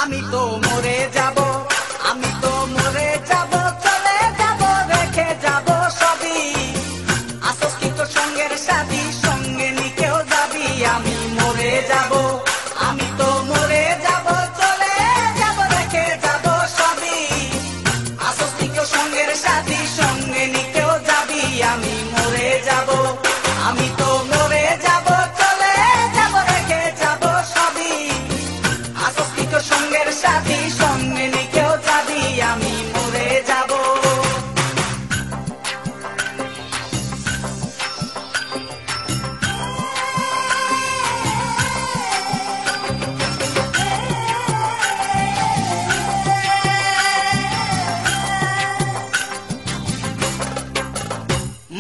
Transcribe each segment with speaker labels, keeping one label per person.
Speaker 1: আমি তো মরে যাব, আমি তো মরে যাব, চলে যাব, রেখে যাব সবই। আসস কি তোর সঙ্গের সাথী, সঙ্গে নিকেও যাবি। আমি মরে যাব, আমি তো মরে যাব, চলে যাব, রেখে যাব সবই। আসস কি তোর সঙ্গের সাথী, সঙ্গে নিকেও যাবি। আমি মরে যাব, আমি তো মরে যাব, চলে যাব, রেখে যাব সবই। আসস কি তোর সঙ্গের সাথী, সঙ্গে নিকেও যাবি। আমি মরে যাব।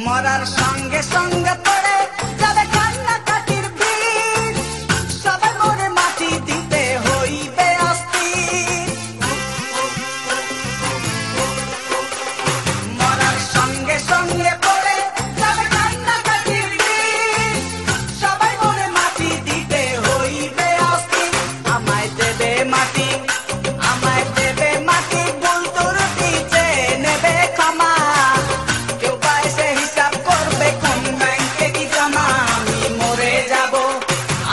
Speaker 1: মরার সঙ্গে সঙ্গে পড়ে যাবে কান্নাকাটির ভিড়, সবাই মরে মাটি দিতে হইবে অস্থির। মরার সঙ্গে সঙ্গে পড়ে যাবে কান্নাকাটির ভিড়, সবাই মরে মাটি দিতে হইবে অস্থির। আমায় দেবে মাটি, আমায় দেবে মাটি, ভুল ত্রুটি চেয়ে নেবে ক্ষমা। কেউ বা এসে হিসাব করবে কোন ব্যাংকে কি জমা। আমি মরে যাব,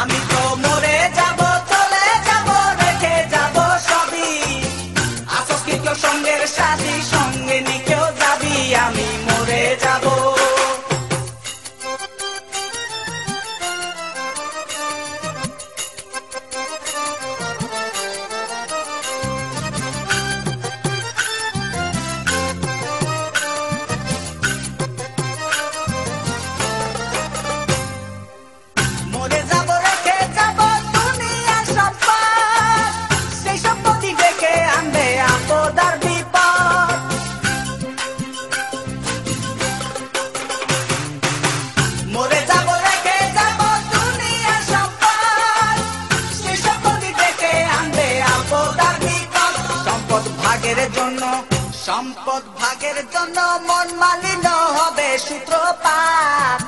Speaker 1: আমি তো মরে যাব, চলে যাব, রেখে যাব সবই। আসস কি কেউ সঙ্গের সাথী, সঙ্গে নিকেও যাবি। আমি মরে যাব। মরে যাব, রেখে যাব দুনিয়ার সম্পদ, সেই সম্পত্তি ডেকে আনবে আপদ আর বিপদ। মরে যাব, রেখে যাব দুনিয়ার সম্পদ, সেই সম্পত্তি ডেকে আনবে আপদ আর বিপদ। সম্পদ ভাগের জন্য, সম্পদ ভাগের জন্য মন মালিন্য হবে সূত্রপাত।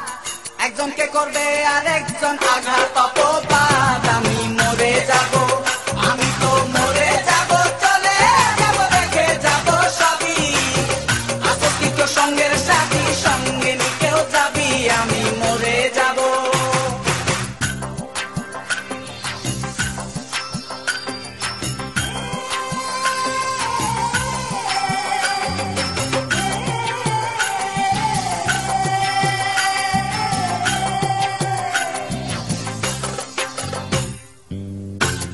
Speaker 1: একজনকে করবে আর একজন আঘাত অপবাদ। আমি মরে যাব, আমি তো মরে যাব, চলে যাব, রেখে যাব সবই। আসস কি কেউ সঙ্গের সাথী, সঙ্গে নিকেও যাবি। আমি মরে যাব।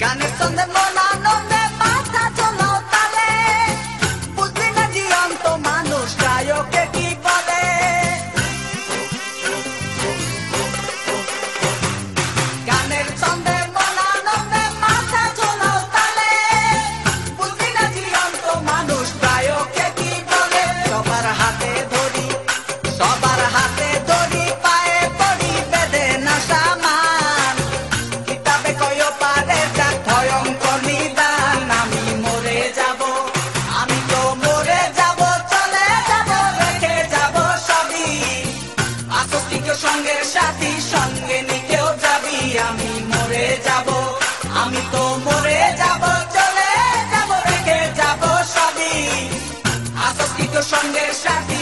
Speaker 1: গানের ছন্দে মন আনন্দে মাথা চলাও তালে, বুঝলি না জীবন্ত মানুষ গায়কে কি বলে। গানের ছন্দে মন আনন্দে মাথা চলাও তালে, বুঝলি না জীবন্ত মানুষ গায়কে কি বলে। সবার হাতে ধরি, সবার হাতে ধরি, পায়ে পড়ি বেঁধে না সামান। কিতাবে কয় পারে যাক ভয়ঙ্কর নিদান। আমি মরে যাব, আমি তো মরে যাব, চলে যাব, রেখে যাব সবই। আসস কি কেউ সঙ্গের সাথী, সঙ্গে নিকেও যাবি। আমি মরে যাব, আমি তো মরে যাব, চলে যাব, রেখে যাব সবই। আসস কি কেউ সঙ্গের সাথী,